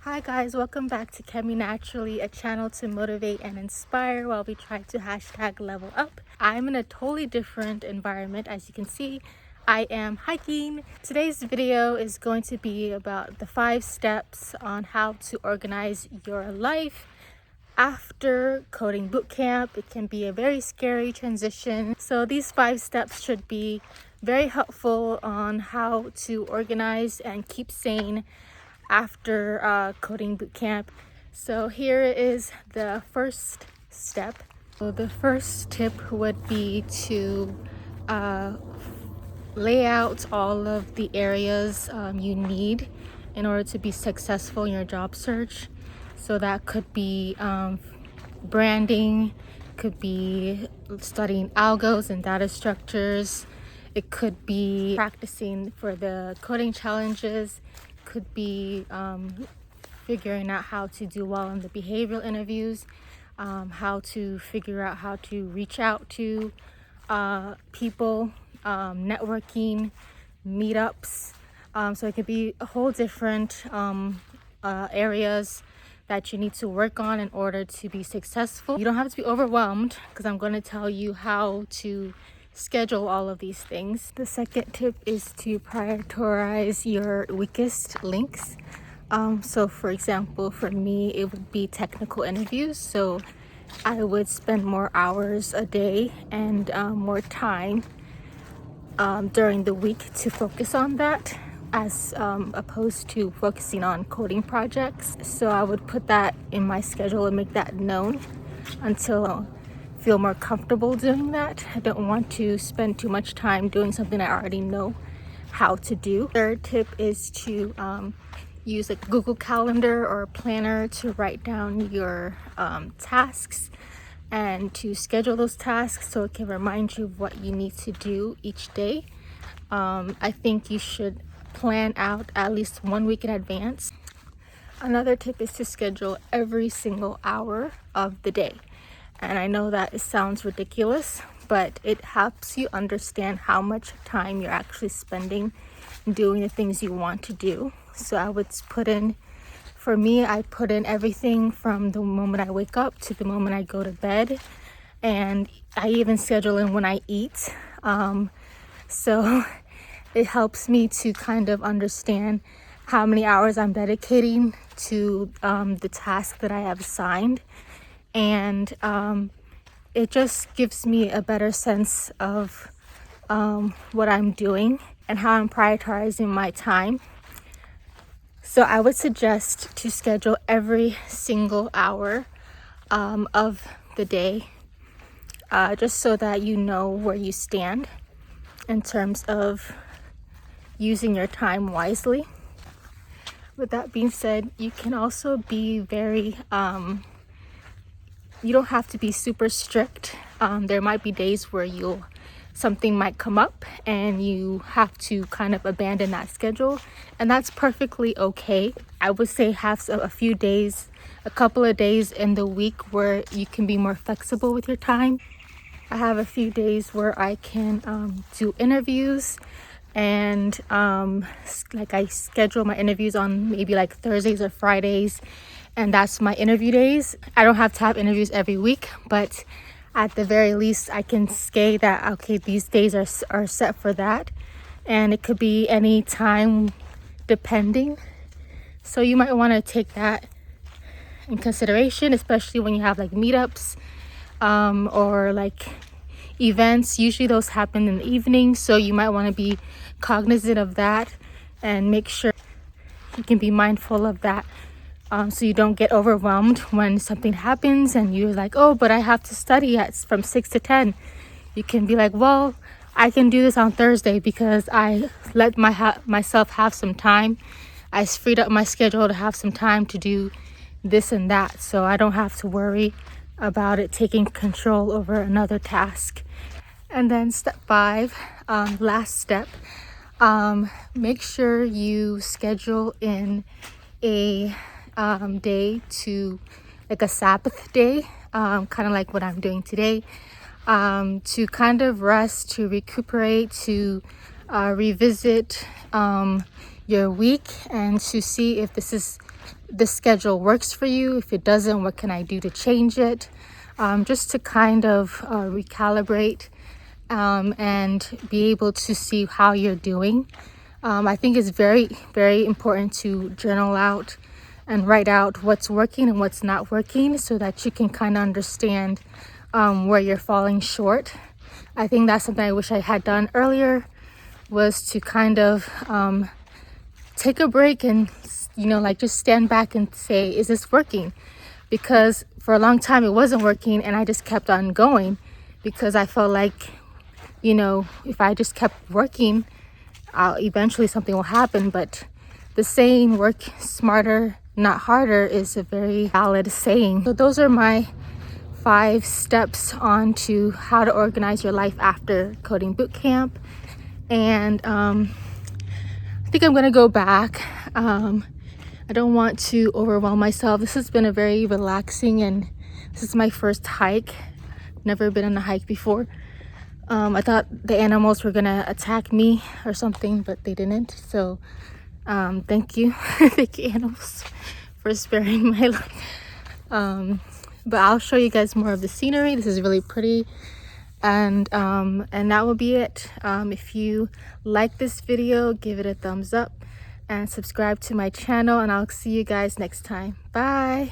Hi guys, welcome back to Chemi Naturally, a channel to motivate and inspire while we try to hashtag level up. I'm in a totally different environment. As you can see, I am hiking. Today's video is going to be about the 5 steps on how to organize your life after coding bootcamp. It can be a very scary transition. So these 5 steps should be very helpful on how to organize and keep sane after coding bootcamp. So here is the first step. So the first tip would be to lay out all of the areas you need in order to be successful in your job search. So that could be branding, could be studying algos and data structures, it could be practicing for the coding challenges, could be figuring out how to do well in the behavioral interviews, how to figure out how to reach out to people, networking, meetups. So it could be a whole different areas that you need to work on in order to be successful. You don't have to be overwhelmed because I'm going to tell you how to schedule all of these things. The second tip is to prioritize your weakest links. So for example, for me, it would be technical interviews. So I would spend more hours a day and more time during the week to focus on that, as opposed to focusing on coding projects. So I would put that in my schedule and make that known until I feel more comfortable doing that. I don't want to spend too much time doing something I already know how to do. Third tip is to use a Google Calendar or a planner to write down your tasks and to schedule those tasks so it can remind you of what you need to do each day. I think you should plan out at least 1 week in advance. Another tip is to schedule every single hour of the day. And I know that it sounds ridiculous, but it helps you understand how much time you're actually spending doing the things you want to do. So I would put in, for me, I put in everything from the moment I wake up to the moment I go to bed. And I even schedule in when I eat. So it helps me to kind of understand how many hours I'm dedicating to the task that I have assigned. And it just gives me a better sense of what I'm doing and how I'm prioritizing my time. So I would suggest to schedule every single hour of the day, just so that you know where you stand in terms of using your time wisely. With that being said, you can also be very you don't have to be super strict. There might be days where something might come up and you have to kind of abandon that schedule, and that's perfectly okay. I would say have a few days, a couple of days in the week where you can be more flexible with your time. I have a few days where I can do interviews, and like I schedule my interviews on maybe like Thursdays or Fridays, and that's my interview days. I don't have to have interviews every week, but at the very least I can say that, okay, these days are set for that, and it could be any time depending. So you might want to take that in consideration, especially when you have like meetups or like events. Usually those happen in the evening, so you might want to be cognizant of that and make sure you can be mindful of that, so you don't get overwhelmed when something happens and you're like, oh, but I have to study from 6 to 10. You can be like, well, I can do this on Thursday because I let myself have some time. I freed up my schedule to have some time to do this and that, so I don't have to worry about it taking control over another task. And then step 5, last step, make sure you schedule in a day to, like a Sabbath day, kind of like what I'm doing today, to kind of rest, to recuperate, to revisit your week, and to see if this is this schedule works for you. If it doesn't, what can I do to change it? Just to kind of recalibrate and be able to see how you're doing. I think it's very, very important to journal out and write out what's working and what's not working so that you can kind of understand where you're falling short. I think that's something I wish I had done earlier, was to kind of take a break and, you know, like just stand back and say, is this working? Because for a long time it wasn't working, and I just kept on going because I felt like, you know, if I just kept working, eventually something will happen. But the saying, work smarter, not harder, is a very valid saying. So those are my 5 steps on to how to organize your life after coding bootcamp. And I think I'm gonna go back. I don't want to overwhelm myself. This has been a very relaxing, and this is my first hike. Never been on a hike before. I thought the animals were gonna attack me or something, but they didn't. So thank you. Thank you, animals, for sparing my life. But I'll show you guys more of the scenery. This is really pretty. And that will be it. If you like this video, give it a thumbs up and subscribe to my channel, and I'll see you guys next time. Bye.